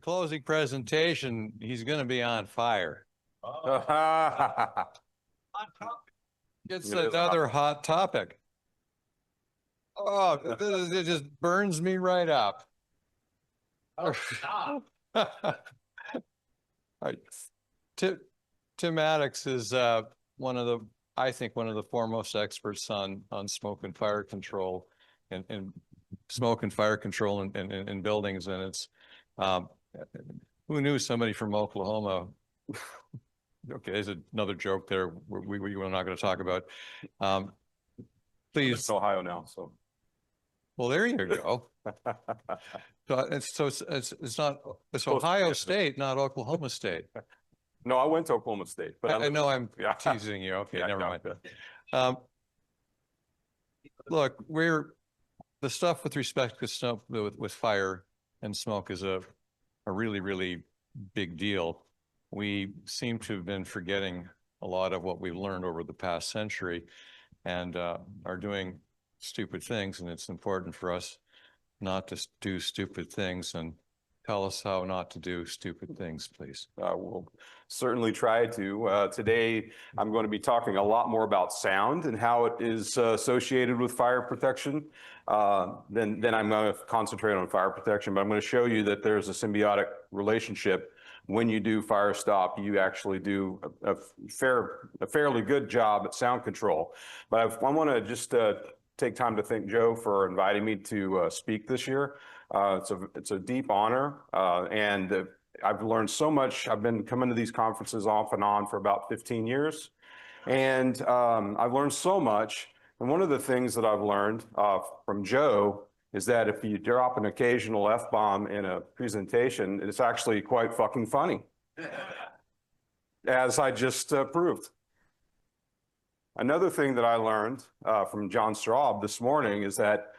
closing presentation, he's going to be on fire. It's another hot topic. Oh, it just burns me right up. Oh, stop. Right. Tim Mattox is I think one of the foremost experts on smoke and fire control and smoke and fire control in buildings. And it's who knew somebody from Oklahoma? Okay, there's another joke there we're not going to talk about. Please. It's Ohio now, so. Well, there you go. It's Ohio State, not Oklahoma State. No, I went to Oklahoma State, but I know I'm teasing you. Okay, Yeah, never no. mind. Look, the stuff with respect to stuff with fire and smoke is a really, really big deal. We seem to have been forgetting a lot of what we've learned over the past century and are doing stupid things. And it's important for us not to do stupid things. And tell us how not to do stupid things, please. We'll certainly try to. Today, I'm going to be talking a lot more about sound and how it is associated with fire protection. Then I'm going to concentrate on fire protection, but I'm going to show you that there's a symbiotic relationship. When you do fire stop, you actually do a fairly good job at sound control. But I want to just take time to thank Joe for inviting me to speak this year. It's a deep honor, and I've learned so much. I've been coming to these conferences off and on for about 15 years, and I've learned so much. And one of the things that I've learned from Joe is that if you drop an occasional F-bomb in a presentation, it's actually quite fucking funny, as I just proved. Another thing that I learned from John Straub this morning is that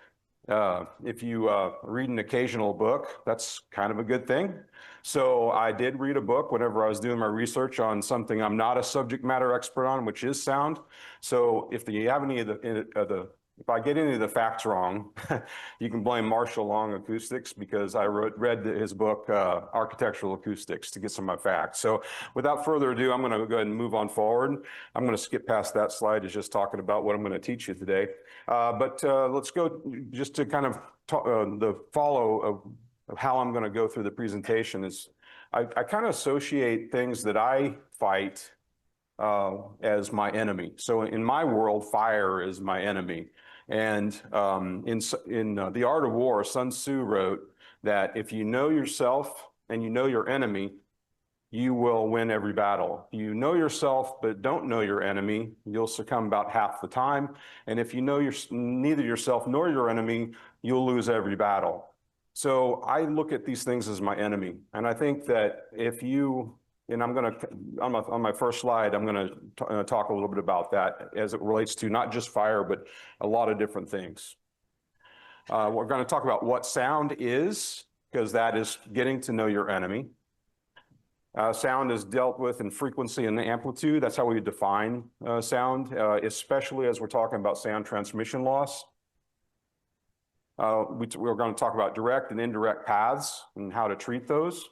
if you read an occasional book, that's kind of a good thing. So I did read a book whenever I was doing my research on something I'm not a subject matter expert on, which is sound. So if you have any of if I get any of the facts wrong, you can blame Marshall Long Acoustics, because I read his book, Architectural Acoustics, to get some of my facts. So without further ado, I'm going to go ahead and move on forward. I'm going to skip past that slide. It's just talking about what I'm going to teach you today. But let's go just to kind of the follow of how I'm going to go through the presentation is I kind of associate things that I fight as my enemy. So in my world, fire is my enemy. And in The Art of War, Sun Tzu wrote that if you know yourself and you know your enemy, you will win every battle. If you know yourself but don't know your enemy, you'll succumb about half the time. And if you know neither yourself nor your enemy, you'll lose every battle. So I look at these things as my enemy. And I think that if you, and I'm going to, on my first slide, I'm going to talk a little bit about that as it relates to not just fire, but a lot of different things. We're going to talk about what sound is, because that is getting to know your enemy. Sound is dealt with in frequency and amplitude. That's how we define sound, especially as we're talking about sound transmission loss. We're going to talk about direct and indirect paths and how to treat those.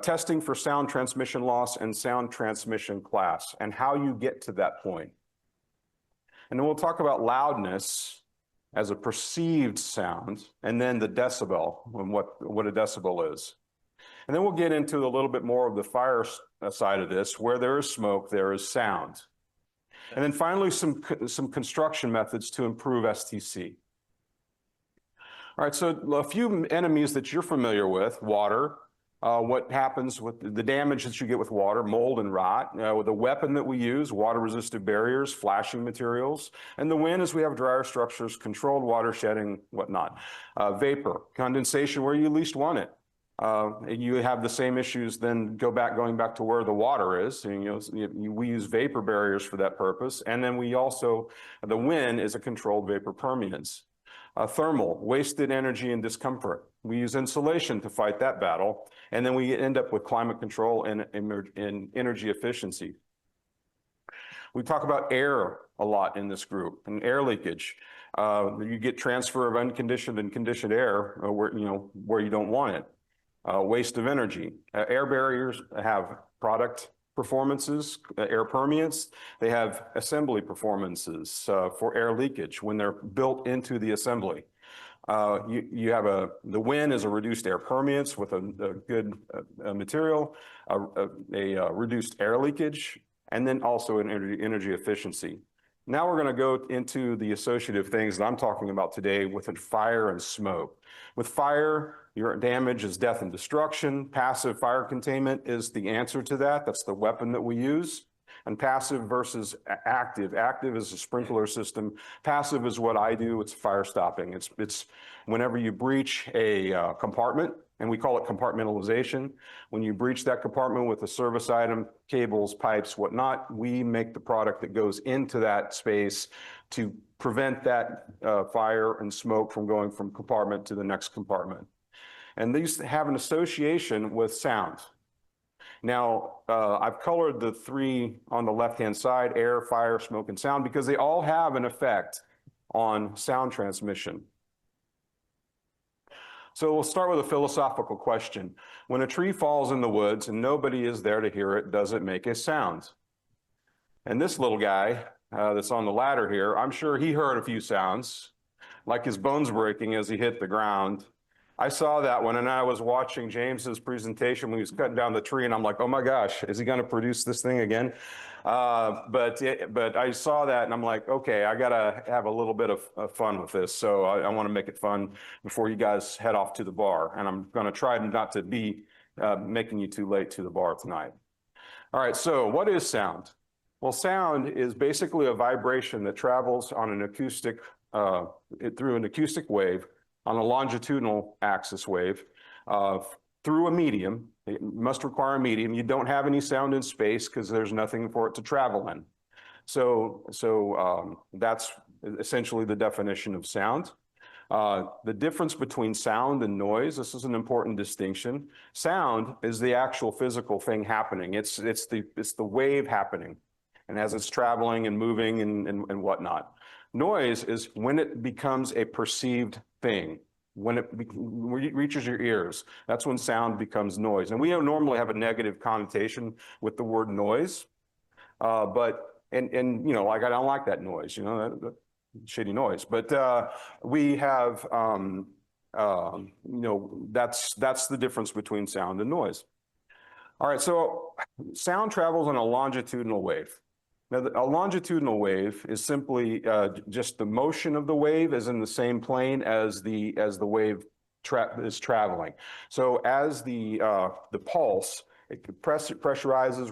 Testing for sound transmission loss and sound transmission class, and how you get to that point. And then we'll talk about loudness as a perceived sound, and then the decibel, and what a decibel is. And then we'll get into a little bit more of the fire side of this. Where there is smoke, there is sound. And then finally, some construction methods to improve STC. All right, so a few enemies that you're familiar with: water, what happens with the damage that you get with water, mold and rot, with the weapon that we use, water-resistant barriers, flashing materials, and the wind as we have drier structures, controlled water shedding, whatnot. Vapor, condensation where you least want it. And you have the same issues then going back to where the water is. And, we use vapor barriers for that purpose. And then we also, the wind is a controlled vapor permeance. Thermal, wasted energy and discomfort. We use insulation to fight that battle. And then we end up with climate control and energy efficiency. We talk about air a lot in this group, and air leakage. You get transfer of unconditioned and conditioned air where you don't want it. Waste of energy. Air barriers have product performances, air permeance. They have assembly performances for air leakage when they're built into the assembly. You have the wind is a reduced air permeance with a good material, a reduced air leakage, and then also an energy efficiency. Now we're going to go into the associative things that I'm talking about today with fire and smoke. With fire, your damage is death and destruction. Passive fire containment is the answer to that. That's the weapon that we use. And passive versus active. Active is a sprinkler system. Passive is what I do. It's fire stopping. It's whenever you breach a compartment, and we call it compartmentalization. When you breach that compartment with a service item, cables, pipes, whatnot, we make the product that goes into that space to prevent that fire and smoke from going from compartment to the next compartment. And these have an association with sound. Now, I've colored the three on the left-hand side, air, fire, smoke, and sound, because they all have an effect on sound transmission. So we'll start with a philosophical question. When a tree falls in the woods and nobody is there to hear it, does it make a sound? And this little guy that's on the ladder here, I'm sure he heard a few sounds, like his bones breaking as he hit the ground. I saw that one, and I was watching James's presentation when he was cutting down the tree, and I'm like, oh my gosh, is he going to produce this thing again? But I saw that, and I'm like, okay, I got to have a little bit of fun with this, so I want to make it fun before you guys head off to the bar, and I'm going to try not to be making you too late to the bar tonight. All right, so what is sound? Well, sound is basically a vibration that travels on an acoustic, through an acoustic wave, on a longitudinal axis wave, through a medium. It must require a medium. You don't have any sound in space because there's nothing for it to travel in. So that's essentially the definition of sound. The difference between sound and noise, this is an important distinction. Sound is the actual physical thing happening. It's the wave happening, and as it's traveling and moving and whatnot. Noise is when it becomes a perceived thing, when it reaches your ears. That's when sound becomes noise. And we don't normally have a negative connotation with the word noise, but you know, like I don't like that noise, you know, that shitty noise. But we have, you know, that's the difference between sound and noise. All right, so sound travels on a longitudinal wave. Now, a longitudinal wave is simply just the motion of the wave is in the same plane as the wave is traveling. So as the pulse, it pressurizes,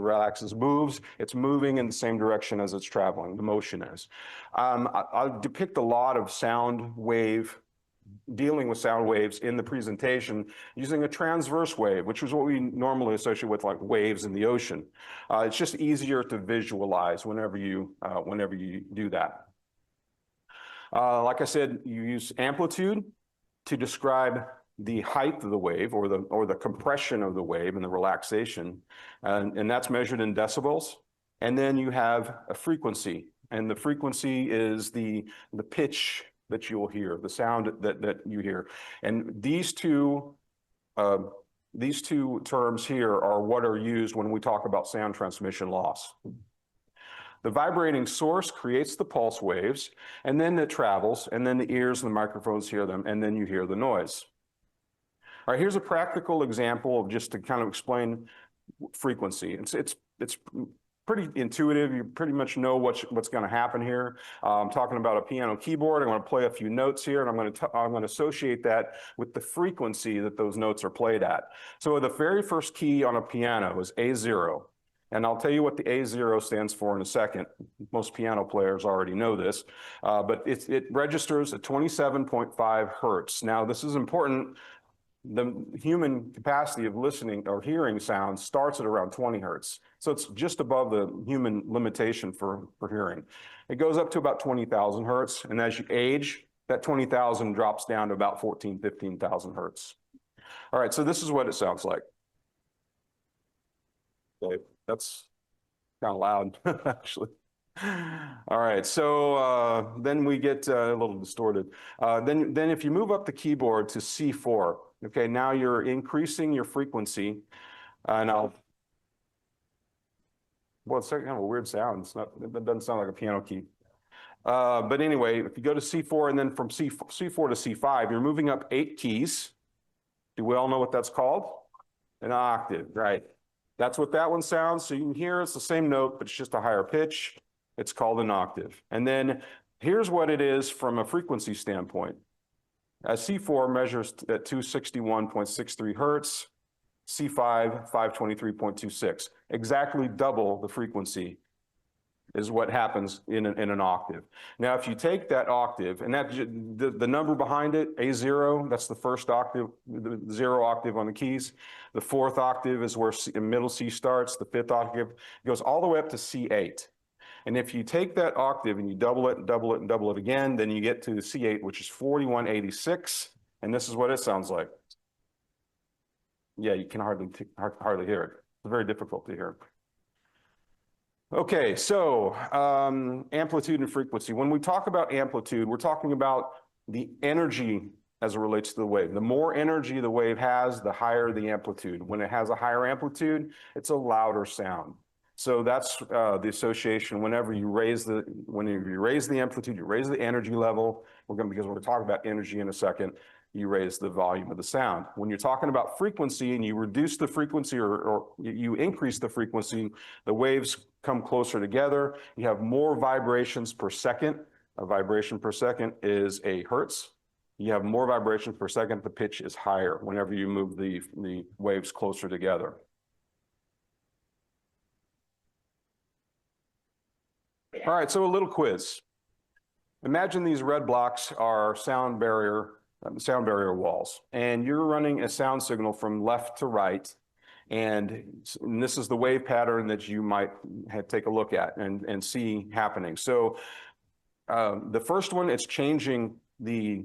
relaxes, moves. It's moving in the same direction as it's traveling. The motion is. I'll depict a lot of dealing with sound waves in the presentation using a transverse wave, which is what we normally associate with like waves in the ocean. It's just easier to visualize whenever you do that. Like I said, you use amplitude to describe the height of the wave or the compression of the wave and the relaxation, and that's measured in decibels. And then you have a frequency, and the frequency is the pitch that you will hear, the sound that you hear. And these two terms here are what are used when we talk about sound transmission loss. The vibrating source creates the pulse waves, and then it travels, and then the ears and the microphones hear them, and then you hear the noise. All right, here's a practical example of just to kind of explain frequency. It's pretty intuitive. You pretty much know what's going to happen here. I'm talking about a piano keyboard. I'm going to play a few notes here, and I'm going to associate that with the frequency that those notes are played at. So the very first key on a piano is A0. And I'll tell you what the A0 stands for in a second. Most piano players already know this, but it registers at 27.5 hertz. Now, this is important. The human capacity of listening or hearing sound starts at around 20 hertz. So it's just above the human limitation for hearing. It goes up to about 20,000 hertz. And as you age, that 20,000 drops down to about 14, 15,000 hertz. All right, so this is what it sounds like. Okay, that's kind of loud, actually. All right, so then we get a little distorted. Then if you move up the keyboard to C4, Okay, now you're increasing your frequency. And well, it's kind of a weird sound. It doesn't sound like a piano key. But anyway, if you go to C4 and then from C4 to C5, you're moving up 8 keys. Do we all know what that's called? An octave, right? That's what that one sounds. So you can hear it's the same note, but it's just a higher pitch. It's called an octave. And then here's what it is from a frequency standpoint. C4 measures at 261.63 hertz, C5, 523.26. Exactly double the frequency is what happens in an octave. Now, if you take that octave, and that the number behind it, A0, that's the first octave, the 0 octave on the keys. The 4th octave is where middle C starts. The 5th octave goes all the way up to C8. And if you take that octave and you double it and double it and double it again, then you get to the C8, which is 4186. And this is what it sounds like. Yeah, you can hardly hear it. It's very difficult to hear. Okay, so amplitude and frequency. When we talk about amplitude, we're talking about the energy as it relates to the wave. The more energy the wave has, the higher the amplitude. When it has a higher amplitude, it's a louder sound. So that's the association. Whenever you raise the amplitude, you raise the energy level. Because we're going to talk about energy in a second. You raise the volume of the sound. When you're talking about frequency and you reduce the frequency or you increase the frequency, the waves come closer together. You have more vibrations per second. A vibration per second is a hertz. You have more vibrations per second. The pitch is higher whenever you move the waves closer together. All right, so a little quiz. Imagine these red blocks are sound barrier walls, and you're running a sound signal from left to right, and this is the wave pattern that you might take a look at and see happening. So the first one, it's changing the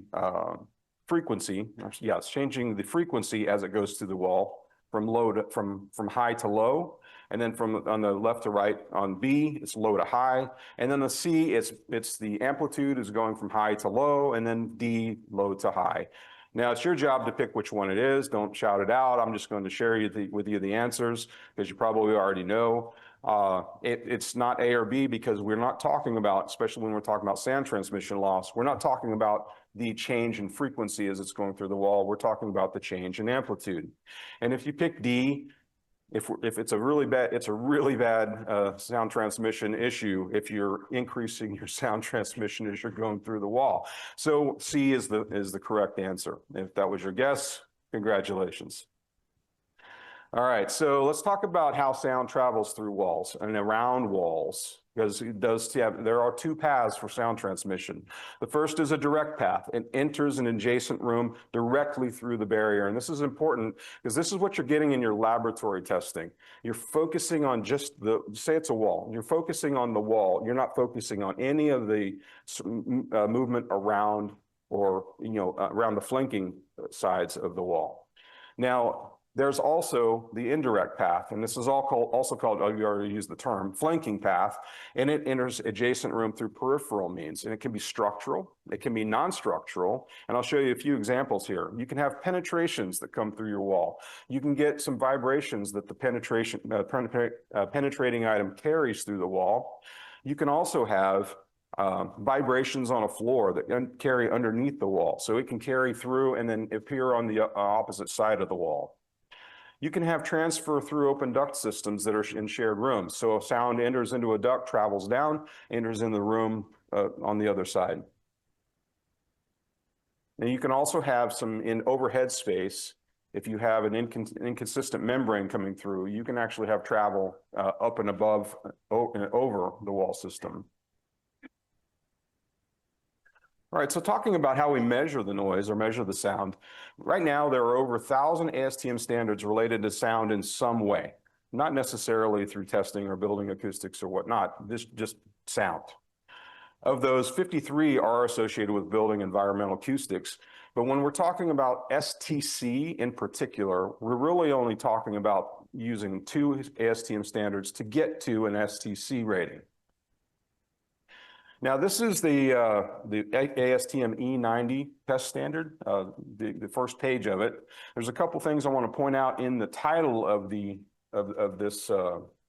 frequency. Yeah, it's changing the frequency as it goes through the wall from high to low. And then on the left to right on B, it's low to high. And then the C, it's the amplitude is going from high to low, and then D, low to high. Now it's your job to pick which one it is. Don't shout it out. I'm just going to share with you the answers because you probably already know. It's not A or B because we're not talking about, especially when we're talking about sound transmission loss, we're not talking about the change in frequency as it's going through the wall. We're talking about the change in amplitude. And if you pick D, if it's a really bad sound transmission issue if you're increasing your sound transmission as you're going through the wall. So C is the correct answer. If that was your guess, congratulations. All right, so let's talk about how sound travels through walls and around walls, because there are 2 paths for sound transmission. The first is a direct path. It enters an adjacent room directly through the barrier. And this is important because this is what you're getting in your laboratory testing. You're focusing on just say it's a wall. You're focusing on the wall. You're not focusing on any of the movement around or, around the flanking sides of the wall. Now, there's also the indirect path, and this is also called, you already used the term, flanking path, and it enters adjacent room through peripheral means, and it can be structural, it can be non-structural, and I'll show you a few examples here. You can have penetrations that come through your wall. You can get some vibrations that the penetrating item carries through the wall. You can also have vibrations on a floor that carry underneath the wall, so it can carry through and then appear on the opposite side of the wall. You can have transfer through open duct systems that are in shared rooms. So if sound enters into a duct, travels down, enters in the room on the other side. And you can also have some in overhead space. If you have an inconsistent membrane coming through, you can actually have travel up and above and over the wall system. All right, so talking about how we measure the noise or measure the sound, right now there are over 1,000 ASTM standards related to sound in some way, not necessarily through testing or building acoustics or whatnot, just sound. Of those, 53 are associated with building environmental acoustics, but when we're talking about STC in particular, we're really only talking about using 2 ASTM standards to get to an STC rating. Now, this is the ASTM E90 test standard, the first page of it. There's a couple things I want to point out in the title of this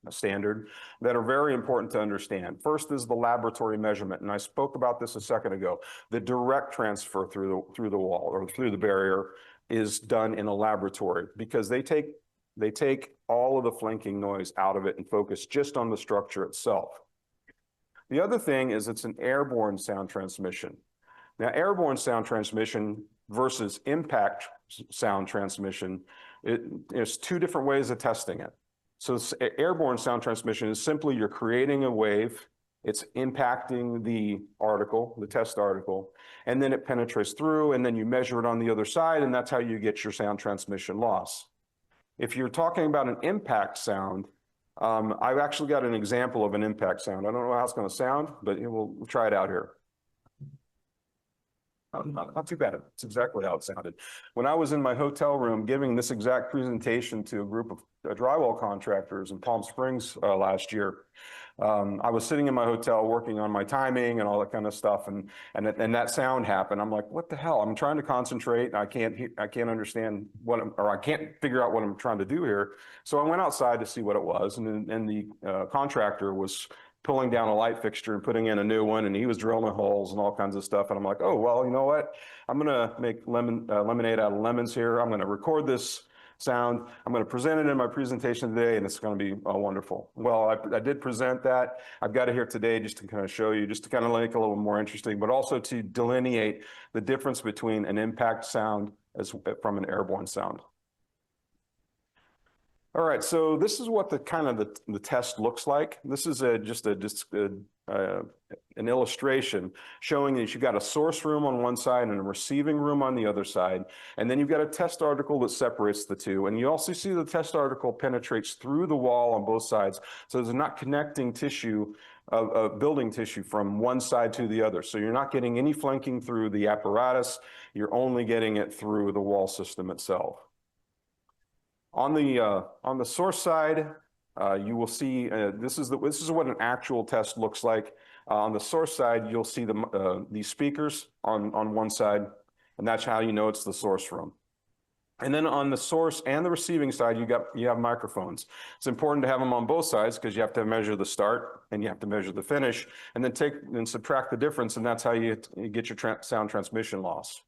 standard that are very important to understand. First is the laboratory measurement, and I spoke about this a second ago. The direct transfer through the wall or through the barrier is done in a laboratory because they take all of the flanking noise out of it and focus just on the structure itself. The other thing is it's an airborne sound transmission. Now, airborne sound transmission versus impact sound transmission, there's two different ways of testing it. So airborne sound transmission is simply you're creating a wave, it's impacting the article, the test article, and then it penetrates through, and then you measure it on the other side, and that's how you get your sound transmission loss. If you're talking about an impact sound, I've actually got an example of an impact sound. I don't know how it's going to sound, but we'll try it out here. Not too bad. It's exactly how it sounded. When I was in my hotel room giving this exact presentation to a group of drywall contractors in Palm Springs last year, I was sitting in my hotel working on my timing and all that kind of stuff, and that sound happened. I'm like, what the hell? I'm trying to concentrate. I can't understand I can't figure out what I'm trying to do here. So I went outside to see what it was, and the contractor was pulling down a light fixture and putting in a new one, and he was drilling holes and all kinds of stuff. And I'm like, oh, well, you know what? I'm gonna make lemonade out of lemons here. I'm gonna record this sound. I'm gonna present it in my presentation today, and it's gonna be wonderful. Well, I did present that. I've got it here today just to kind of show you, just to kind of make it a little more interesting, but also to delineate the difference between an impact sound from an airborne sound. All right, so this is what the test looks like. This is just an illustration showing that you've got a source room on one side and a receiving room on the other side, and then you've got a test article that separates the two. And you also see the test article penetrates through the wall on both sides, so there's not connecting tissue of building tissue from one side to the other. So you're not getting any flanking through the apparatus. You're only getting it through the wall system itself. On the source side, you will see this is what an actual test looks like. On the source side, you'll see these speakers on one side, and that's how you know it's the source room. And then on the source and the receiving side, you have microphones. It's important to have them on both sides because you have to measure the start and you have to measure the finish, and then take and subtract the difference, and that's how you get your sound transmission loss.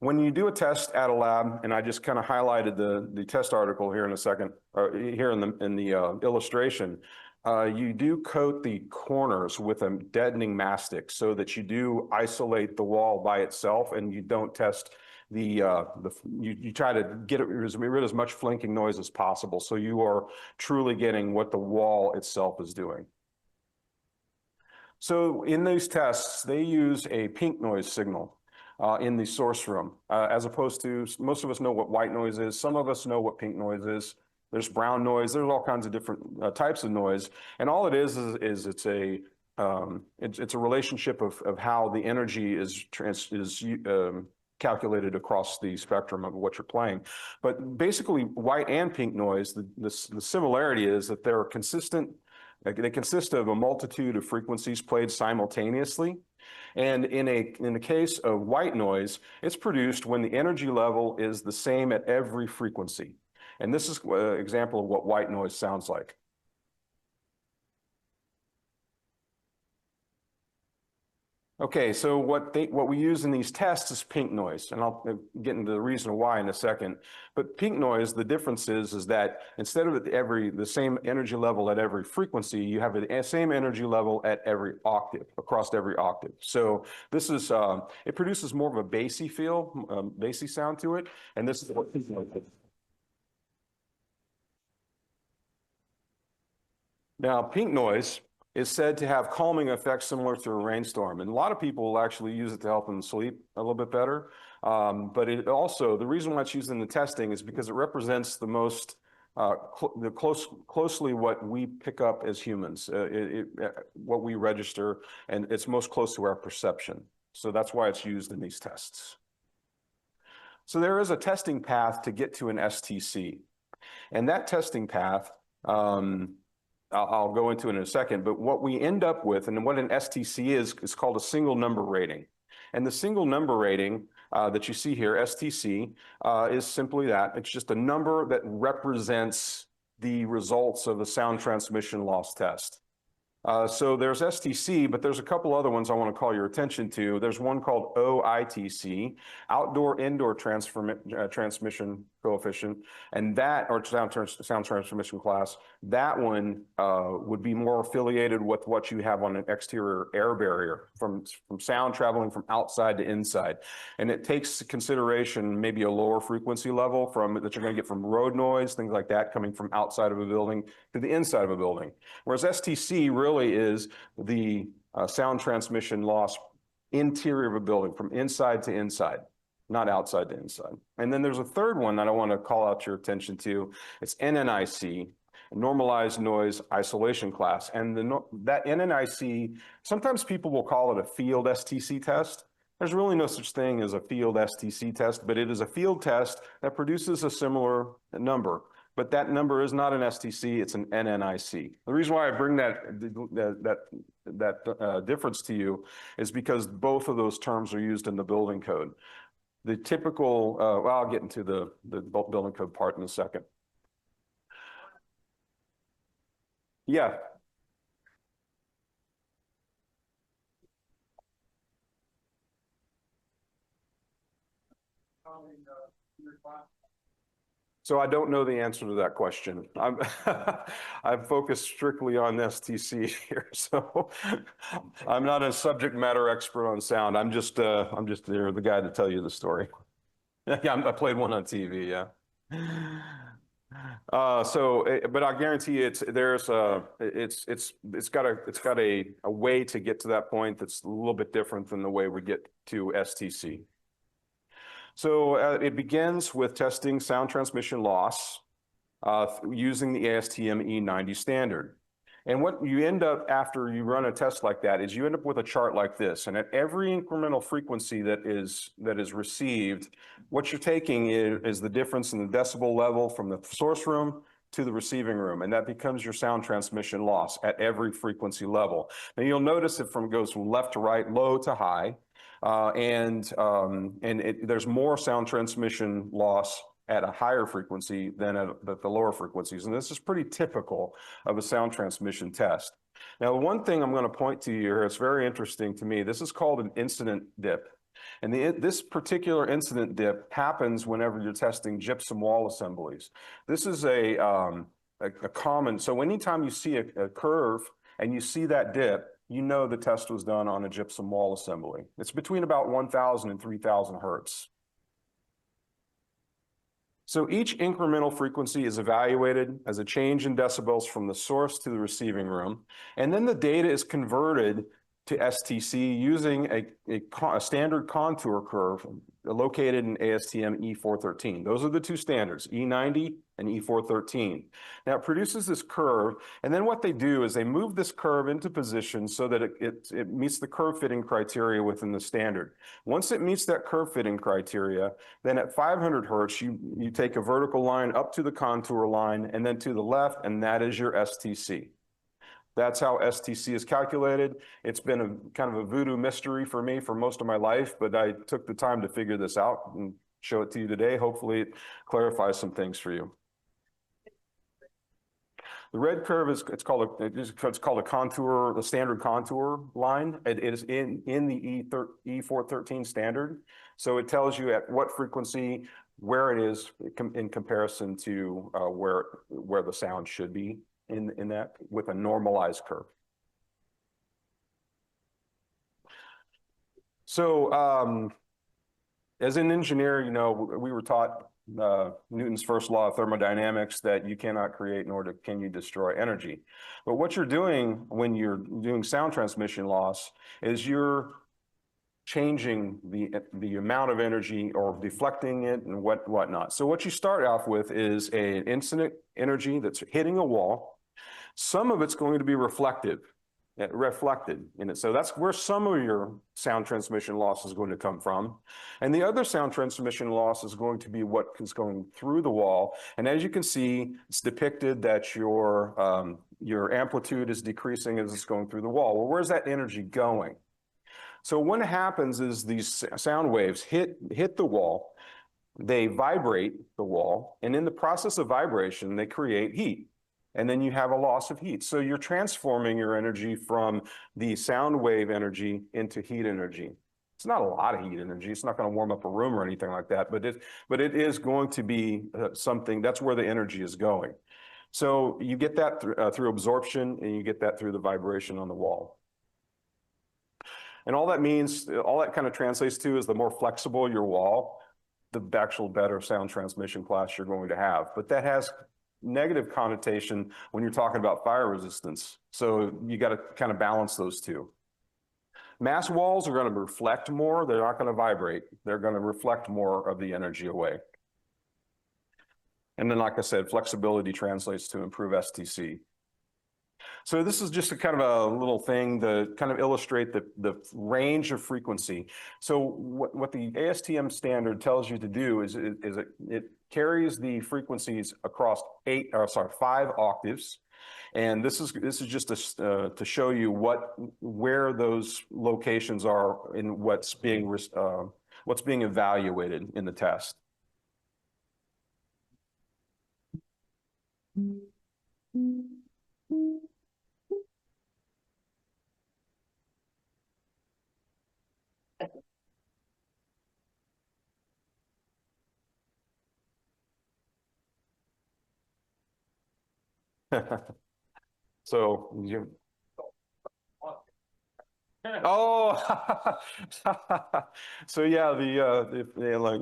When you do a test at a lab, and I just kind of highlighted the test article here in a second, or here in the illustration, you do coat the corners with a deadening mastic so that you do isolate the wall by itself, and you don't test you try to get rid of as much flanking noise as possible, so you are truly getting what the wall itself is doing. So in these tests, they use a pink noise signal in the source room, as opposed to, most of us know what white noise is. Some of us know what pink noise is. There's brown noise. There's all kinds of different types of noise. And all it is it's a relationship of how the energy is calculated across the spectrum of what you're playing. But basically, white and pink noise, the similarity is that they're consistent. They consist of a multitude of frequencies played simultaneously. And in the case of white noise, it's produced when the energy level is the same at every frequency. And this is an example of what white noise sounds like. Okay, so what we use in these tests is pink noise, and I'll get into the reason why in a second. But pink noise, the difference is that instead of the same energy level at every frequency, you have the same energy level at every octave, across every octave. So this is it produces more of a bassy feel, bassy sound to it, and this is what pink noise is. Now, pink noise is said to have calming effects similar to a rainstorm. And a lot of people will actually use it to help them sleep a little bit better. But it also, the reason why it's used in the testing is because it represents the most, closely what we pick up as humans, what we register, and it's most close to our perception. So that's why it's used in these tests. So there is a testing path to get to an STC. And that testing path I'll go into it in a second, but what we end up with and what an STC is called a single number rating. And the single number rating that you see here, STC, is simply that. It's just a number that represents the results of a sound transmission loss test. So there's STC, but there's a couple other ones I want to call your attention to. There's one called OITC, Outdoor-Indoor Transmission Coefficient, and that, or sound transmission class, that one would be more affiliated with what you have on an exterior air barrier from sound traveling from outside to inside. And it takes consideration maybe a lower frequency level that you're going to get from road noise, things like that, coming from outside of a building to the inside of a building. Whereas STC really is the sound transmission loss interior of a building from inside to inside, not outside to inside. And then there's a third one that I want to call out your attention to. It's NNIC, Normalized Noise Isolation Class. And that NNIC, sometimes people will call it a field STC test. There's really no such thing as a field STC test, but it is a field test that produces a similar number. But that number is not an STC, it's an NNIC. The reason why I bring that difference to you is because both of those terms are used in the building code. The typical, well, I'll get into the building code part in a second. Yeah. So I don't know the answer to that question. I'm focused strictly on STC here, so I'm not a subject matter expert on sound. I'm just the guy to tell you the story. Yeah, I played one on TV. Yeah. But I guarantee you, it's got a way to get to that point that's a little bit different than the way we get to STC. So it begins with testing sound transmission loss using the ASTM E90 standard. And what you end up after you run a test like that is you end up with a chart like this. And at every incremental frequency that is received, what you're taking is the difference in the decibel level from the source room to the receiving room, and that becomes your sound transmission loss at every frequency level. Now you'll notice it goes from left to right, low to high. There's more sound transmission loss at a higher frequency than at the lower frequencies. And this is pretty typical of a sound transmission test. Now, one thing I'm going to point to you here, it's very interesting to me. This is called an incident dip. And this particular incident dip happens whenever you're testing gypsum wall assemblies. This is a common, so anytime you see a curve and you see that dip, you know the test was done on a gypsum wall assembly. It's between about 1,000 and 3,000 hertz. So each incremental frequency is evaluated as a change in decibels from the source to the receiving room, and then the data is converted to STC using a standard contour curve located in ASTM E413. Those are the two standards, E90 and E413. Now it produces this curve, and then what they do is they move this curve into position so that it meets the curve fitting criteria within the standard. Once it meets that curve fitting criteria, then at 500 hertz, you take a vertical line up to the contour line and then to the left, and that is your STC. That's how STC is calculated. It's been a kind of a voodoo mystery for me for most of my life, but I took the time to figure this out and show it to you today. Hopefully it clarifies some things for you. The red curve it's called a contour, the standard contour line. It is in the E413 standard. So it tells you at what frequency, where it is in comparison to where the sound should be in that with a normalized curve. So as an engineer, you know, we were taught Newton's first law of thermodynamics that you cannot create nor can you destroy energy. But what you're doing when you're doing sound transmission loss is you're changing the amount of energy or deflecting it and whatnot. So what you start off with is an incident energy that's hitting a wall. Some of it's going to be reflective. reflected in it. So that's where some of your sound transmission loss is going to come from. And the other sound transmission loss is going to be what is going through the wall. And as you can see, it's depicted that your amplitude is decreasing as it's going through the wall. Well, where's that energy going? So what happens is these sound waves hit the wall, they vibrate the wall, and in the process of vibration, they create heat. And then you have a loss of heat. So you're transforming your energy from the sound wave energy into heat energy. It's not a lot of heat energy. It's not going to warm up a room or anything like that, but it is going to be something, that's where the energy is going. So you get that through absorption, and you get that through the vibration on the wall. And all that means, all that kind of translates to is the more flexible your wall, the actual better sound transmission class you're going to have. But that has negative connotation when you're talking about fire resistance. So you got to kind of balance those two. Mass walls are going to reflect more. They're not going to vibrate. They're going to reflect more of the energy away. And then, like I said, flexibility translates to improve STC. So this is just a kind of a little thing to kind of illustrate the range of frequency. So what the ASTM standard tells you to do is it carries the frequencies across 5 octaves. And this is just to show you where those locations are in what's being evaluated in the test. So you. Oh, so yeah, like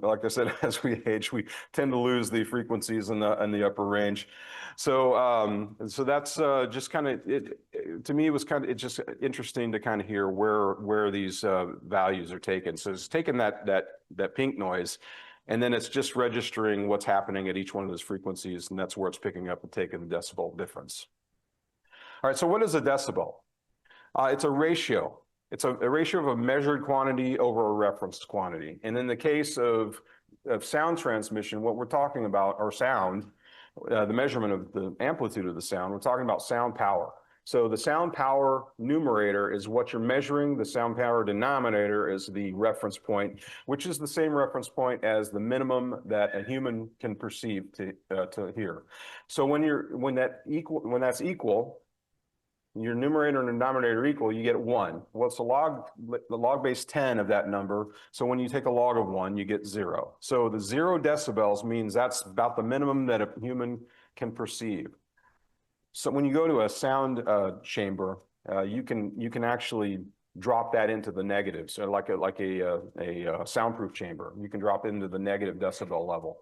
like I said, as we age, we tend to lose the frequencies in the upper range. So so that's just kind of it. To me, it's just interesting to kind of hear where these values are taken. So it's taking that pink noise, and then it's just registering what's happening at each one of those frequencies, and that's where it's picking up and taking the decibel difference. All right, so what is a decibel? It's a ratio. It's a ratio of a measured quantity over a referenced quantity. And in the case of sound transmission, what we're talking about, or sound, the measurement of the amplitude of the sound, we're talking about sound power. So the sound power numerator is what you're measuring. The sound power denominator is the reference point, which is the same reference point as the minimum that a human can perceive to hear. So when that's equal, your numerator and denominator equal, you get 1. Well, it's the log base 10 of that number. So when you take a log of 1, you get 0. So the 0 decibels means that's about the minimum that a human can perceive. So when you go to a sound chamber, you can actually drop that into the negative. So like a soundproof chamber, you can drop into the negative decibel level.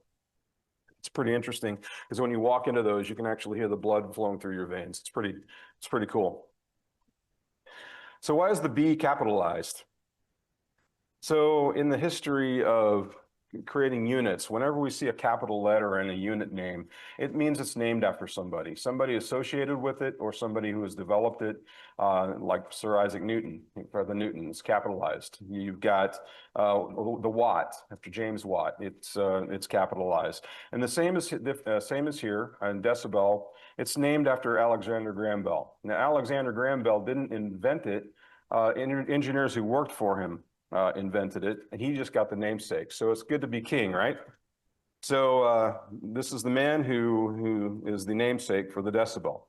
It's pretty interesting because when you walk into those, you can actually hear the blood flowing through your veins. It's pretty cool. So why is the B capitalized? So in the history of creating units, whenever we see a capital letter in a unit name, it means it's named after somebody associated with it, or somebody who has developed it, like Sir Isaac Newton, or the Newtons, capitalized. You've got the Watt, after James Watt, it's capitalized. And the same is here in decibel. It's named after Alexander Graham Bell. Now, Alexander Graham Bell didn't invent it. Engineers who worked for him invented it, and he just got the namesake. So it's good to be king, right? So this is the man who is the namesake for the decibel.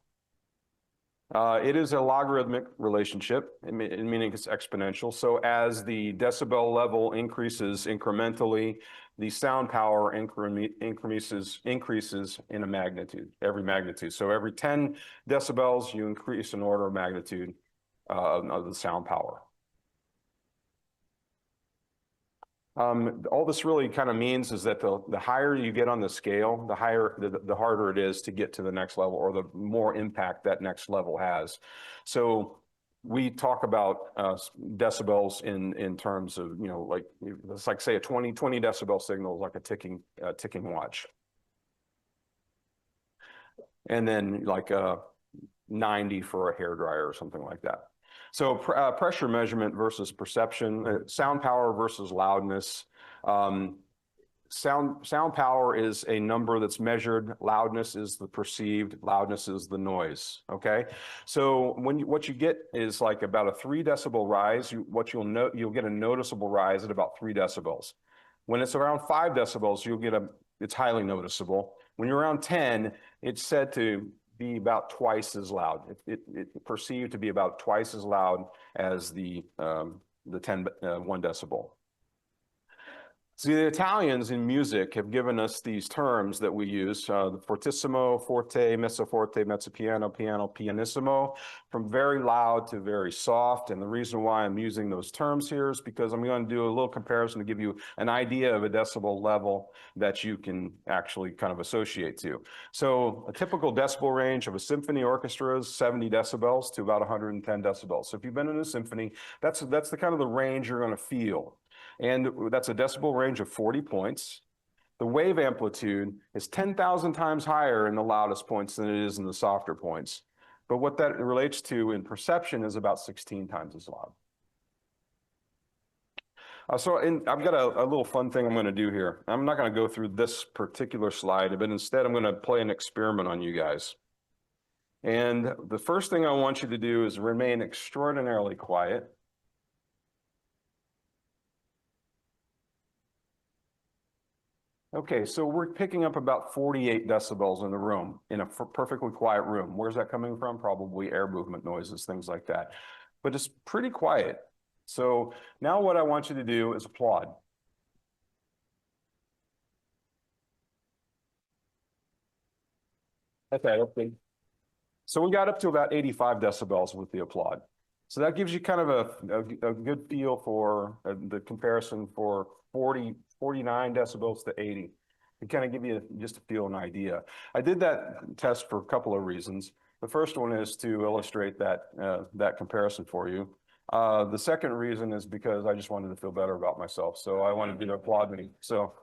It is a logarithmic relationship, meaning it's exponential. So as the decibel level increases incrementally, the sound power increases in a magnitude, every magnitude. So every 10 decibels, you increase an order of magnitude of the sound power. All this really kind of means is that the higher you get on the scale, the harder it is to get to the next level, or the more impact that next level has. So we talk about decibels in terms of, like, it's like, say, a 20 decibel signal is like a ticking watch. And then like 90 for a hairdryer or something like that. So pressure measurement versus perception, sound power versus loudness. Sound power is a number that's measured. Loudness is the perceived. Loudness is the noise. Okay, so what you get is like about a 3 decibel rise. You'll get a noticeable rise at about 3 decibels. When it's around 5 decibels, it's highly noticeable. When you're around 10, it's said to be about twice as loud. It's perceived to be about twice as loud as the 1 decibel. See, the Italians in music have given us these terms that we use, the fortissimo, forte, mezzo forte, mezzo piano, piano, pianissimo, from very loud to very soft. And the reason why I'm using those terms here is because I'm going to do a little comparison to give you an idea of a decibel level that you can actually kind of associate to. So a typical decibel range of a symphony orchestra is 70 decibels to about 110 decibels. So if you've been in a symphony, that's the kind of the range you're going to feel. And that's a decibel range of 40 points. The wave amplitude is 10,000 times higher in the loudest points than it is in the softer points. But what that relates to in perception is about 16 times as loud. I've got a little fun thing I'm going to do here. I'm not going to go through this particular slide, but instead I'm going to play an experiment on you guys. And the first thing I want you to do is remain extraordinarily quiet. Okay, so we're picking up about 48 decibels in the room, in a perfectly quiet room. Where's that coming from? Probably air movement noises, things like that. But it's pretty quiet. So now what I want you to do is applaud. Okay. So we got up to about 85 decibels with the applaud. So that gives you kind of a good feel for the comparison for 49 decibels to 80. To kind of give you just to feel an idea. I did that test for a couple of reasons. The first one is to illustrate that comparison for you. The second reason is because I just wanted to feel better about myself. So I wanted you to applaud me. So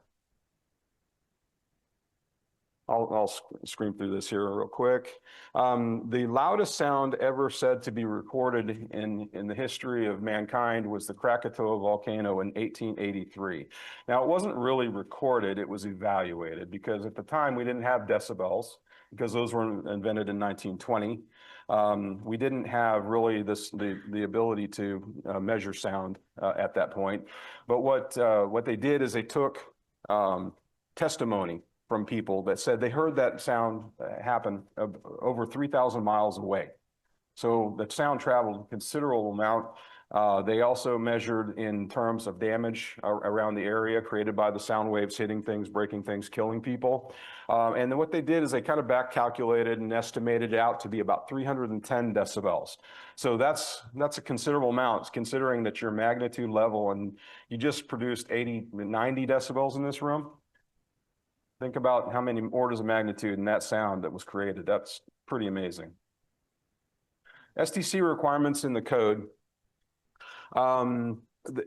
I'll scream through this here real quick. The loudest sound ever said to be recorded in the history of mankind was the Krakatoa volcano in 1883. Now, it wasn't really recorded, it was evaluated, because at the time we didn't have decibels, because those were invented in 1920. We didn't have really the ability to measure sound at that point. But what they did is they took testimony from people that said they heard that sound happen over 3,000 miles away. So the sound traveled a considerable amount. They also measured in terms of damage around the area created by the sound waves hitting things, breaking things, killing people. And then what they did is they kind of back calculated and estimated it out to be about 310 decibels. So that's a considerable amount, considering that your magnitude level, and you just produced 90 decibels in this room. Think about how many orders of magnitude in that sound that was created. That's pretty amazing. STC requirements in the code.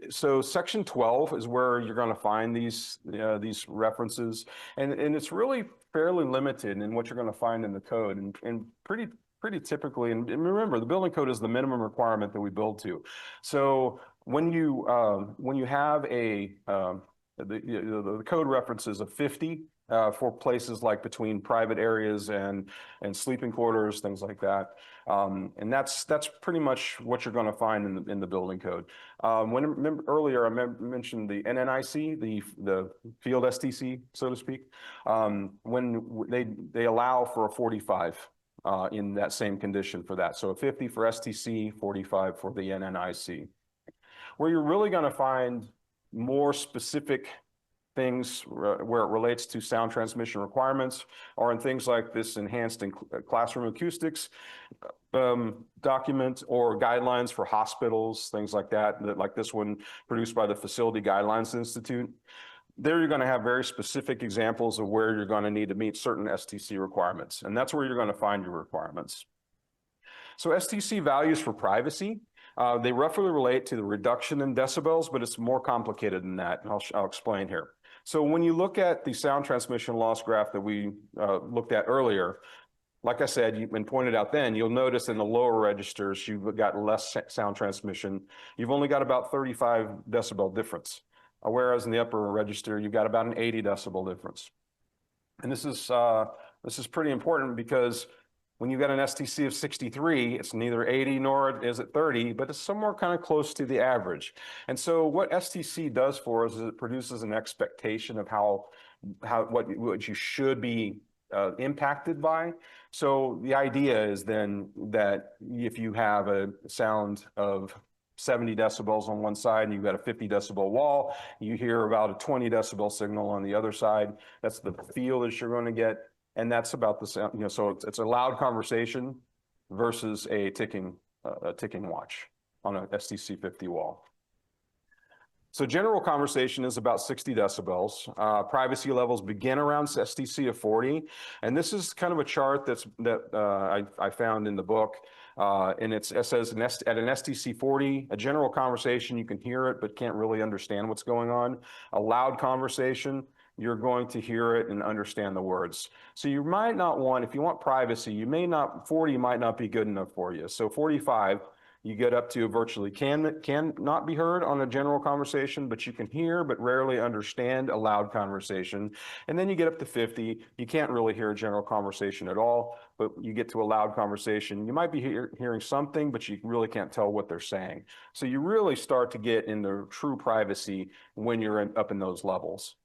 So section 12 is where you're going to find these references, and it's really fairly limited in what you're going to find in the code, and pretty typically. And remember, the building code is the minimum requirement that we build to. So when you have the code references of 50. For places like between private areas and sleeping quarters, things like that. And that's pretty much what you're going to find in the building code. Remember earlier I mentioned the NNIC, the field STC, so to speak. When they allow for a 45 in that same condition for that. So a 50 for STC, 45 for the NNIC. Where you're really going to find more specific things where it relates to sound transmission requirements are in things like this enhanced classroom acoustics document, or guidelines for hospitals, things like that, like this one produced by the Facility Guidelines Institute. There you're going to have very specific examples of where you're going to need to meet certain STC requirements, and that's where you're going to find your requirements. So STC values for privacy. They roughly relate to the reduction in decibels, but it's more complicated than that, and I'll explain here. So when you look at the sound transmission loss graph that we looked at earlier, like I said, and pointed out then, you'll notice in the lower registers, you've got less sound transmission. You've only got about 35 decibel difference, whereas in the upper register, you've got about an 80 decibel difference. And this is pretty important because when you've got an STC of 63, it's neither 80 nor is it 30, but it's somewhere kind of close to the average. And so what STC does for us is it produces an expectation of what you should be impacted by. So the idea is then that if you have a sound of 70 decibels on one side and you've got a 50 decibel wall, you hear about a 20 decibel signal on the other side. That's the feel that you're going to get. And that's about the sound, you know, so it's a loud conversation versus a ticking watch on a STC 50 wall. So general conversation is about 60 decibels. Privacy levels begin around STC of 40. And this is kind of a chart that I found in the book. And it says at an STC 40, a general conversation, you can hear it, but can't really understand what's going on. A loud conversation, you're going to hear it and understand the words. So you might not want, if you want privacy, 40 might not be good enough for you. So 45, you get up to virtually can not be heard on a general conversation, but you can hear but rarely understand a loud conversation. And then you get up to 50, you can't really hear a general conversation at all, but you get to a loud conversation. You might be hearing something, but you really can't tell what they're saying. So you really start to get into true privacy when you're up in those levels.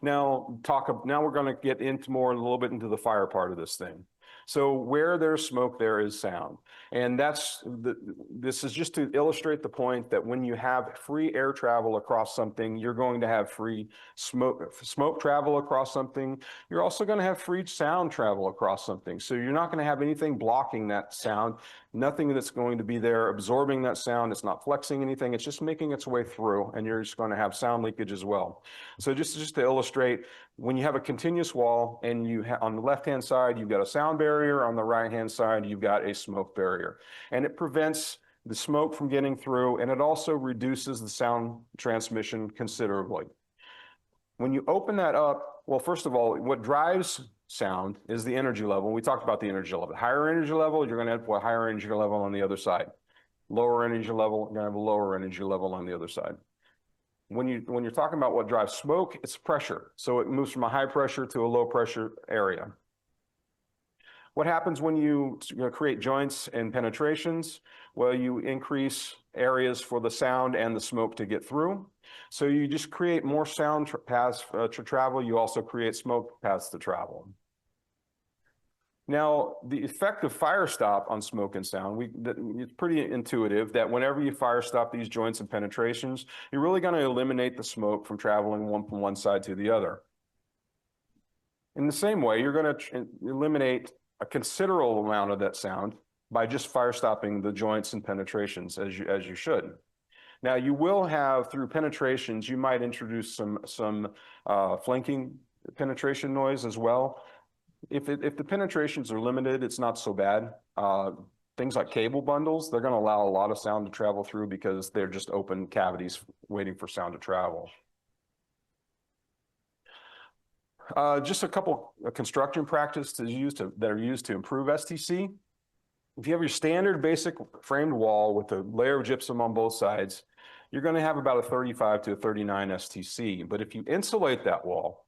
Now we're going to get into a little bit into the fire part of this thing. So where there's smoke, there is sound. And this is just to illustrate the point that when you have free air travel across something, you're going to have free smoke travel across something. You're also going to have free sound travel across something. So you're not going to have anything blocking that sound, nothing that's going to be there absorbing that sound. It's not flexing anything. It's just making its way through, and you're just going to have sound leakage as well. So just to illustrate, when you have a continuous wall and on the left-hand side, you've got a sound barrier. On the right-hand side, you've got a smoke barrier. And it prevents the smoke from getting through, and it also reduces the sound transmission considerably. When you open that up, well, first of all, what drives sound is the energy level. We talked about the energy level. Higher energy level, you're going to have a higher energy level on the other side. Lower energy level, you're going to have a lower energy level on the other side. When you're talking about what drives smoke, it's pressure. So it moves from a high pressure to a low pressure area. What happens when you create joints and penetrations? Well, you increase areas for the sound and the smoke to get through. So you just create more sound paths to travel. You also create smoke paths to travel. Now, the effect of fire stop on smoke and sound, it's pretty intuitive that whenever you fire stop these joints and penetrations, you're really going to eliminate the smoke from traveling from one side to the other. In the same way, you're going to eliminate a considerable amount of that sound by just fire stopping the joints and penetrations as you should. Now, you will have, through penetrations, you might introduce some flanking penetration noise as well. If the penetrations are limited, it's not so bad. Things like cable bundles, they're going to allow a lot of sound to travel through because they're just open cavities waiting for sound to travel. Just a couple of construction practices that are used to improve STC. If you have your standard basic framed wall with a layer of gypsum on both sides, you're going to have about a 35 to a 39 STC. But if you insulate that wall,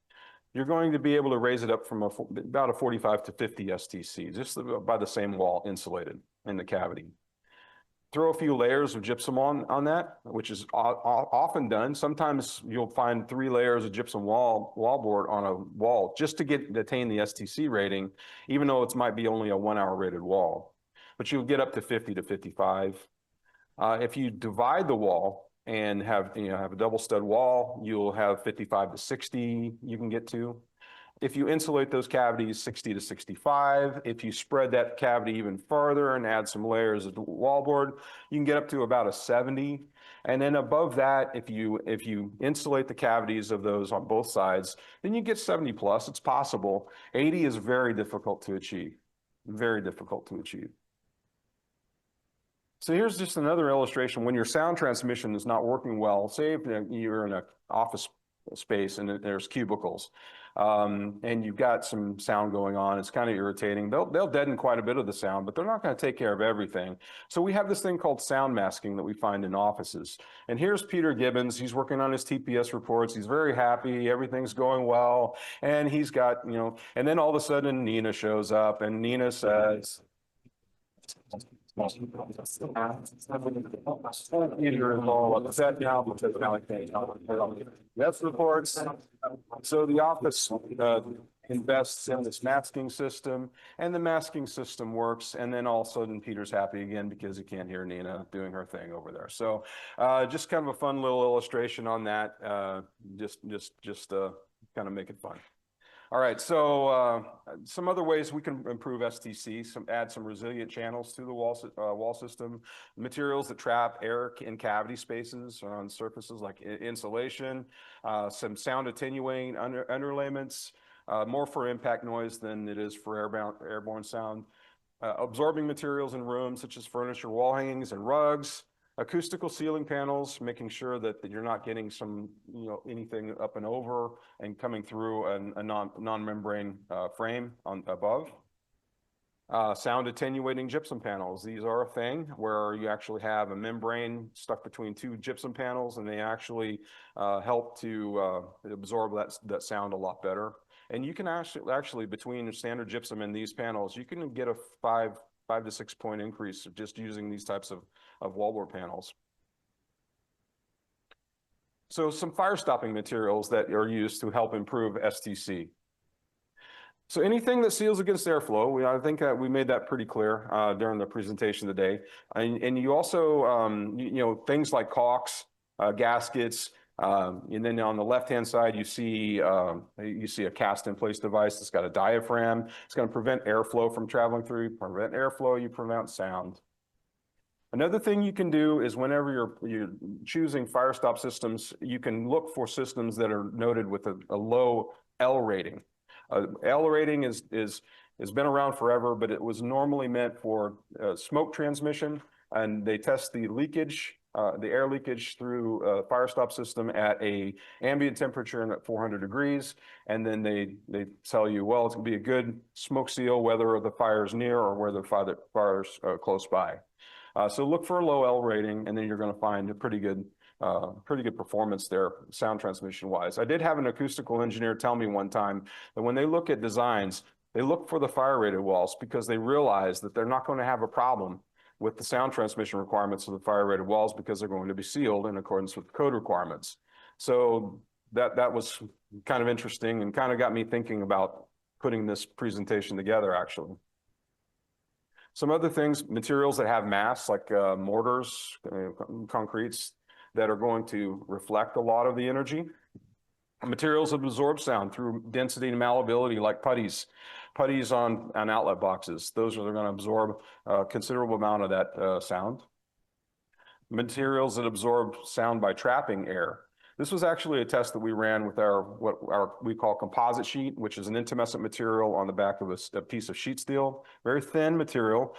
you're going to be able to raise it up from about a 45 to 50 STC, just by the same wall insulated in the cavity. Throw a few layers of gypsum on that, which is often done. Sometimes you'll find 3 layers of gypsum wallboard on a wall just to attain the STC rating, even though it might be only a 1-hour rated wall. But you'll get up to 50 to 55. If you divide the wall and have a double stud wall, you'll have 55 to 60 you can get to. If you insulate those cavities, 60 to 65. If you spread that cavity even further and add some layers of wallboard, you can get up to about a 70. And then above that, if you insulate the cavities of those on both sides, then you get 70 plus. It's possible. 80 is very difficult to achieve. Very difficult to achieve. So here's just another illustration. When your sound transmission is not working well, say if you're in an office space and there's cubicles. And you've got some sound going on. It's kind of irritating. They'll deaden quite a bit of the sound, but they're not going to take care of everything. So we have this thing called sound masking that we find in offices. And here's Peter Gibbons. He's working on his TPS reports. He's very happy. Everything's going well. And he's got, you know, and then all of a sudden Nina shows up and Nina says, Peter is all upset now because now I can't. That's reports. So the office invests in this masking system, and the masking system works. And then all of a sudden, Peter's happy again because he can't hear Nina doing her thing over there. So just kind of a fun little illustration on that. Just kind of make it fun. All right, so some other ways we can improve STC, add some resilient channels to the wall system, materials that trap air in cavity spaces on surfaces like insulation, some sound attenuating underlayments, more for impact noise than it is for airborne sound, absorbing materials in rooms such as furniture, wall hangings, and rugs, acoustical ceiling panels, making sure that you're not getting some, you know, anything up and over and coming through a non-membrane frame above. Sound attenuating gypsum panels. These are a thing where you actually have a membrane stuck between two gypsum panels, and they actually help to absorb that sound a lot better. And you can actually between standard gypsum and these panels, you can get a 5 to 6 point increase just using these types of wallboard panels. So some fire stopping materials that are used to help improve STC. So anything that seals against airflow, I think that we made that pretty clear during the presentation today. And you also, you know, things like caulks, gaskets, and then on the left-hand side, you see a cast-in-place device that's got a diaphragm. It's going to prevent airflow from traveling through. You prevent airflow, you prevent sound. Another thing you can do is whenever you're choosing fire stop systems, you can look for systems that are noted with a low L rating. L rating has been around forever, but it was normally meant for smoke transmission, and they test the leakage, the air leakage through a fire stop system at a ambient temperature at 400 degrees, and then they tell you, well, it's gonna be a good smoke seal whether the fire's near or whether the fire's close by. So look for a low L rating, and then you're going to find a pretty good performance there, sound transmission wise. I did have an acoustical engineer tell me one time that when they look at designs, they look for the fire rated walls because they realize that they're not going to have a problem with the sound transmission requirements of the fire rated walls because they're going to be sealed in accordance with the code requirements. So that was kind of interesting and kind of got me thinking about putting this presentation together actually. Some other things, materials that have mass, like mortars, concretes, that are going to reflect a lot of the energy. Materials that absorb sound through density and malleability, like putties on outlet boxes. Those are going to absorb a considerable amount of that sound. Materials that absorb sound by trapping air. This was actually a test that we ran with what we call composite sheet, which is an intumescent material on the back of a piece of sheet steel, very thin material.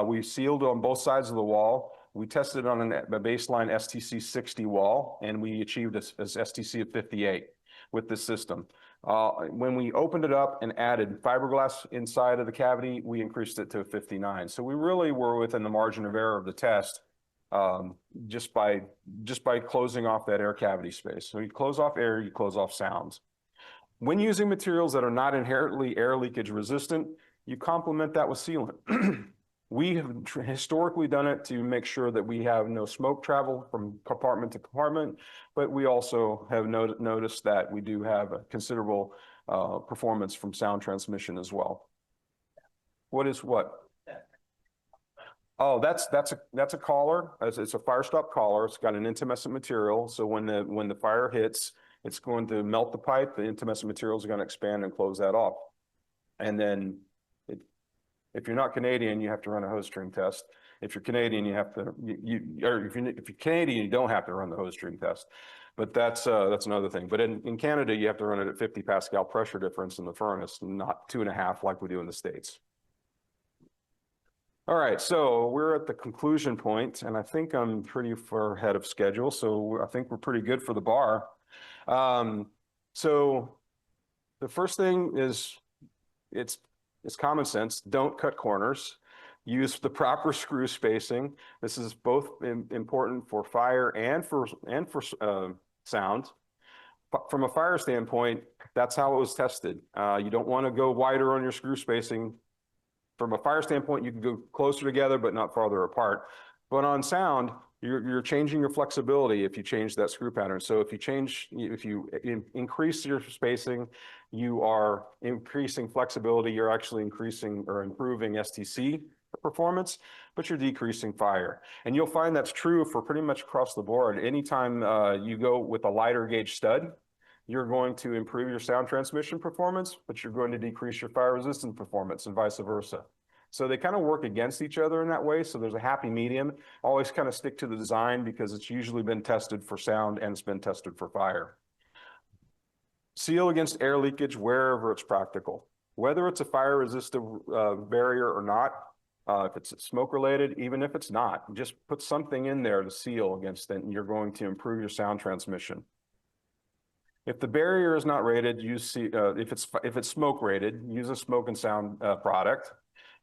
We sealed on both sides of the wall. We tested on a baseline STC 60 wall, and we achieved a STC of 58 with this system. When we opened it up and added fiberglass inside of the cavity, we increased it to 59. So we really were within the margin of error of the test. Just by closing off that air cavity space. So you close off air, you close off sounds. When using materials that are not inherently air leakage resistant, you complement that with sealant. We have historically done it to make sure that we have no smoke travel from compartment to compartment, but we also have noticed that we do have a considerable performance from sound transmission as well. What is what? Oh, that's a collar. It's a fire stop collar. It's got an intumescent material. So when the fire hits, it's going to melt the pipe. The intumescent materials are going to expand and close that off. And then, if you're not Canadian, you have to run a hose string test. If you're Canadian, you have to. Or if you're Canadian, you don't have to run the hose string test. But that's another thing. But in Canada, you have to run it at 50 pascal pressure difference in the furnace, not 2.5 like we do in the States. All right, so we're at the conclusion point, and I think I'm pretty far ahead of schedule, so I think we're pretty good for the bar. So the first thing is it's common sense. Don't cut corners. Use the proper screw spacing. This is both important for fire and for sound. From a fire standpoint, that's how it was tested. You don't want to go wider on your screw spacing. From a fire standpoint, you can go closer together, but not farther apart. But on sound, you're changing your flexibility if you change that screw pattern. So if you increase your spacing, you are increasing flexibility. You're actually increasing or improving STC performance, but you're decreasing fire. And you'll find that's true for pretty much across the board. Anytime you go with a lighter gauge stud, you're going to improve your sound transmission performance, but you're going to decrease your fire resistance performance and vice versa. So they kind of work against each other in that way. So there's a happy medium. Always kind of stick to the design because it's usually been tested for sound and it's been tested for fire. Seal against air leakage wherever it's practical. Whether it's a fire resistant barrier or not, if it's smoke related, even if it's not, just put something in there to seal against it and you're going to improve your sound transmission. If the barrier is not rated, if it's smoke rated, use a smoke and sound product.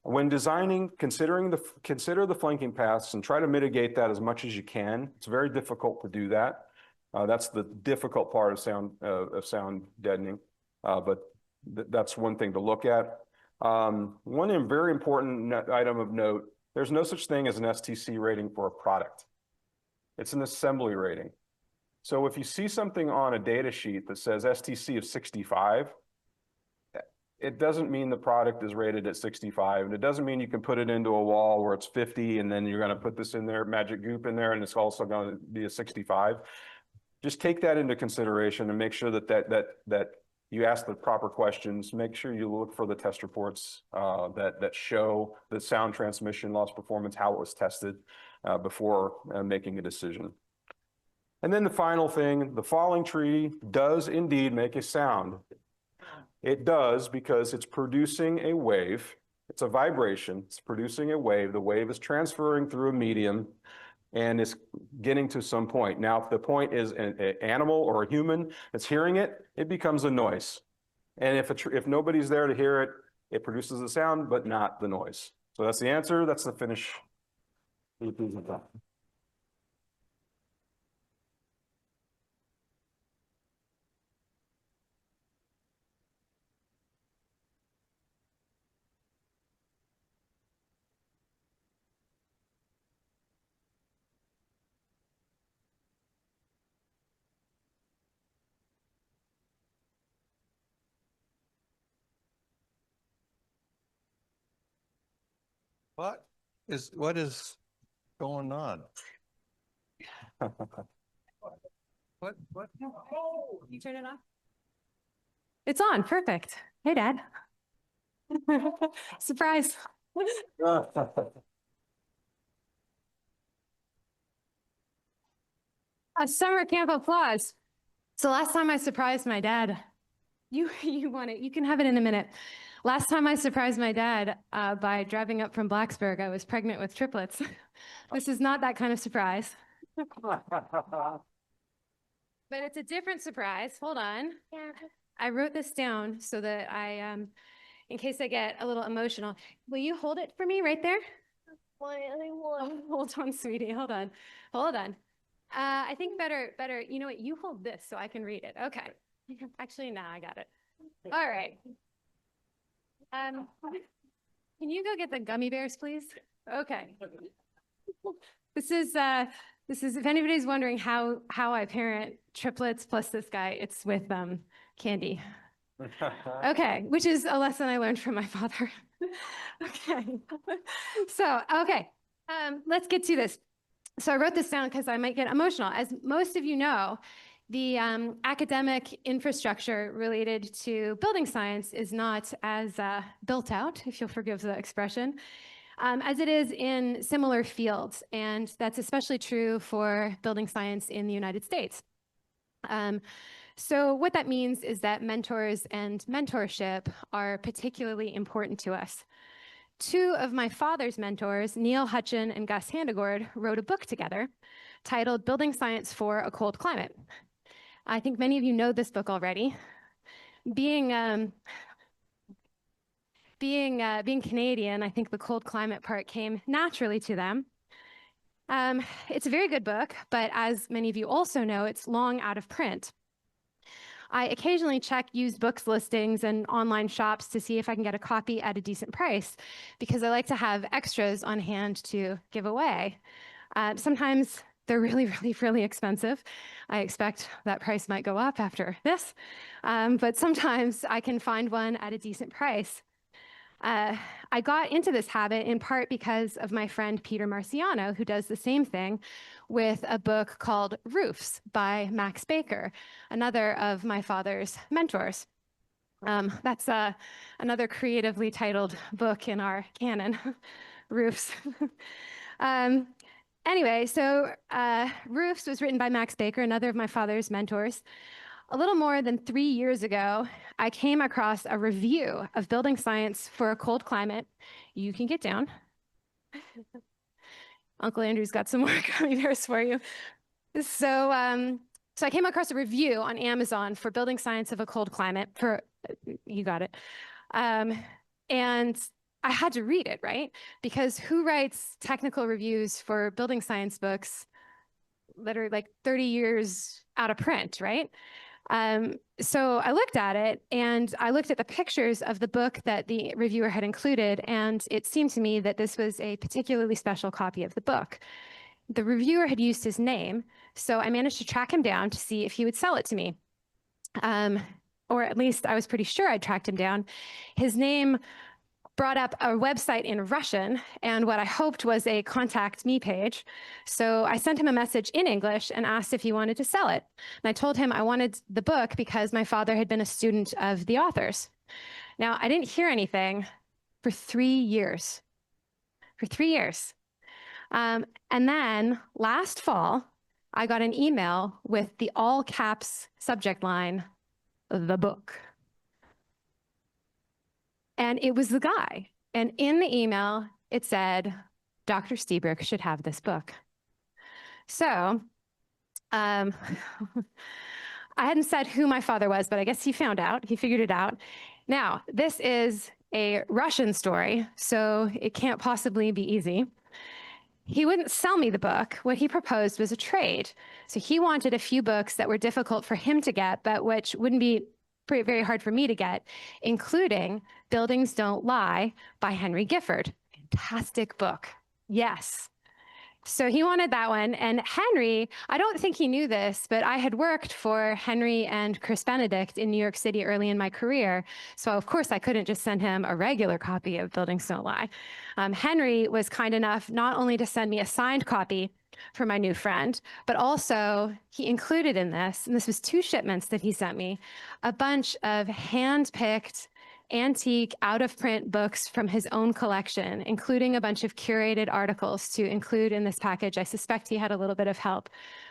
When designing, consider the flanking paths and try to mitigate that as much as you can. It's very difficult to do that. That's the difficult part of sound deadening, but that's one thing to look at. One very important item of note: there's no such thing as an STC rating for a product. It's an assembly rating. So if you see something on a data sheet that says STC of 65, it doesn't mean the product is rated at 65, and it doesn't mean you can put it into a wall where it's 50, and then you're going to put this in there, magic goop in there, and it's also going to be a 65. Just take that into consideration and make sure that you ask the proper questions. Make sure you look for the test reports that show the sound transmission loss performance, how it was tested before making a decision. And then the final thing, the falling tree does indeed make a sound. It does because it's producing a wave. It's a vibration. It's producing a wave. The wave is transferring through a medium and is getting to some point. Now, if the point is an animal or a human that's hearing it, it becomes a noise. And if nobody's there to hear it, it produces a sound, but not the noise. So that's the answer. That's the finish. What is going on? What? You turn it on? It's on, perfect. Hey, Dad. Surprise. A summer camp applause. So last time I surprised my dad, you want it, you can have it in a minute. Last time I surprised my dad by driving up from Blacksburg, I was pregnant with triplets. This is not that kind of surprise. But it's a different surprise. Hold on. Yeah. I wrote this down so that in case I get a little emotional. Will you hold it for me right there? Hold on, sweetie. Hold on. Hold on. I think better, you know what? You hold this so I can read it. Okay. Actually, now I got it. All right. Can you go get the gummy bears, please? Okay. This is, if anybody's wondering how I parent triplets plus this guy, it's with candy. Okay, which is a lesson I learned from my father. Okay. So, okay, let's get to this. So I wrote this down because I might get emotional. As most of you know, the academic infrastructure related to building science is not as built out, if you'll forgive the expression, as it is in similar fields. And that's especially true for building science in the United States. So what that means is that mentors and mentorship are particularly important to us. Two of my father's mentors, Neil Hutchin and Gus Handegord, wrote a book together titled Building Science for a Cold Climate. I think many of you know this book already. Being Canadian, I think the cold climate part came naturally to them. It's a very good book, but as many of you also know, it's long out of print. I occasionally check used books listings and online shops to see if I can get a copy at a decent price, because I like to have extras on hand to give away. Sometimes they're really expensive. I expect that price might go up after this, but sometimes I can find one at a decent price. I got into this habit in part because of my friend Peter Marciano, who does the same thing with a book called Roofs by Max Baker, another of my father's mentors. That's another creatively titled book in our canon, Roofs. Anyway, so Roofs was written by Max Baker, another of my father's mentors. A little more than 3 years ago, I came across a review of building science for a cold climate. You can get down. Uncle Andrew's got some more gummy bears for you. So I came across a review on Amazon for building science of a cold climate for, you got it. And I had to read it, right? Because who writes technical reviews for building science books that are like 30 years out of print, right? So I looked at it, and I looked at the pictures of the book that the reviewer had included, and it seemed to me that this was a particularly special copy of the book. The reviewer had used his name, so I managed to track him down to see if he would sell it to me. Or at least I was pretty sure I'd tracked him down. His name brought up a website in Russian and what I hoped was a contact me page. So I sent him a message in English and asked if he wanted to sell it. And I told him I wanted the book because my father had been a student of the authors. Now, I didn't hear anything for 3 years. For 3 years. And then last fall, I got an email with the all caps subject line, the book. And it was the guy. And in the email, it said, Dr. Stebrick should have this book. So I hadn't said who my father was, but I guess he found out. He figured it out. Now, this is a Russian story, so it can't possibly be easy. He wouldn't sell me the book. What he proposed was a trade. So he wanted a few books that were difficult for him to get, but which wouldn't be very hard for me to get, including Buildings Don't Lie by Henry Gifford. Fantastic book. Yes. So he wanted that one. And Henry, I don't think he knew this, but I had worked for Henry and Chris Benedict in New York City early in my career. So of course I couldn't just send him a regular copy of Buildings Don't Lie. Henry was kind enough not only to send me a signed copy for my new friend, but also he included in this, and this was 2 shipments that he sent me, a bunch of hand-picked antique out-of-print books from his own collection, including a bunch of curated articles to include in this package. I suspect he had a little bit of help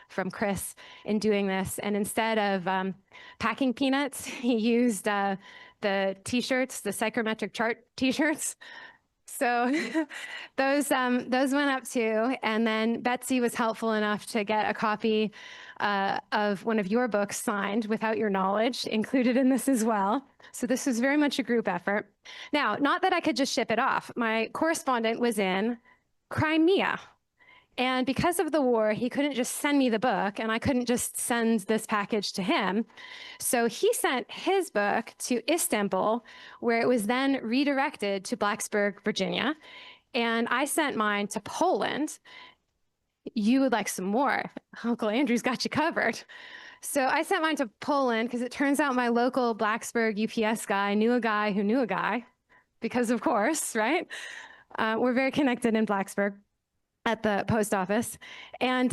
from Chris in doing this. And instead of packing peanuts, he used the t-shirts, the psychrometric chart t-shirts. So those went up too. And then Betsy was helpful enough to get a copy of one of your books signed without your knowledge, included in this as well. So this was very much a group effort. Now, not that I could just ship it off. My correspondent was in Crimea. And because of the war, he couldn't just send me the book, and I couldn't just send this package to him. So he sent his book to Istanbul, where it was then redirected to Blacksburg, Virginia. And I sent mine to Poland. You would like some more. Uncle Andrew's got you covered. So I sent mine to Poland because it turns out my local Blacksburg UPS guy knew a guy who knew a guy, because of course, right? We're very connected in Blacksburg at the post office. And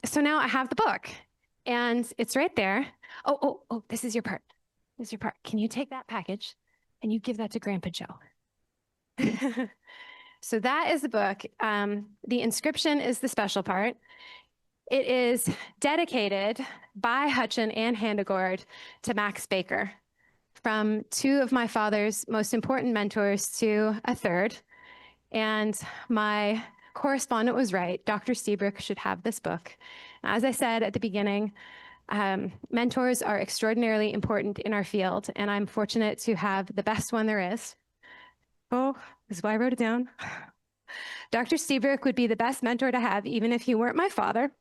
so now I have the book, and it's right there. Oh, this is your part. This is your part. Can you take that package and you give that to Grandpa Joe? So that is the book. The inscription is the special part. It is dedicated by Hutchin and Handegord to Max Baker, from 2 of my father's most important mentors to a third. And my correspondent was right. Dr. Stebrick should have this book. As I said at the beginning, Mentors are extraordinarily important in our field, and I'm fortunate to have the best one there is. Oh, this is why I wrote it down. Dr. Seabrook would be the best mentor to have, even if he weren't my father,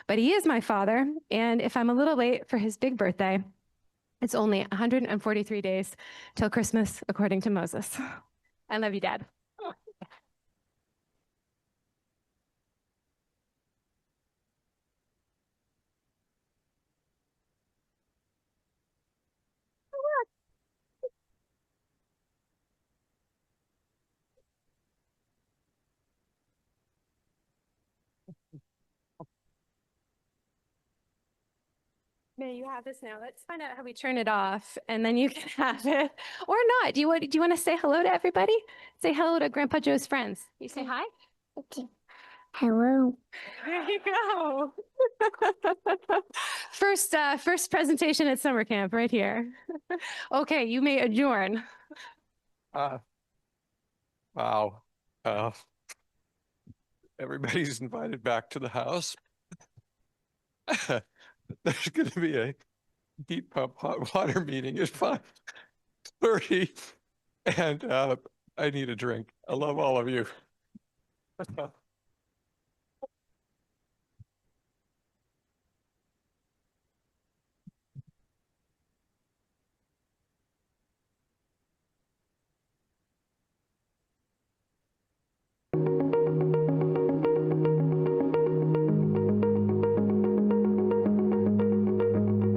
but he is my father. And if I'm a little late for his big birthday, it's only 143 days till Christmas, according to Moses. I love you, Dad. May you have this now. Let's find out how we turn it off, and then you can have it or not. Do you want to say hello to everybody? Say hello to Grandpa Joe's friends. You say hi. Okay. Hello. There you go. First presentation at summer camp right here. Okay, you may adjourn. Wow. Everybody's invited back to the house. There's going to be a heat pump hot water meeting at 5:30, and I need a drink. I love all of you.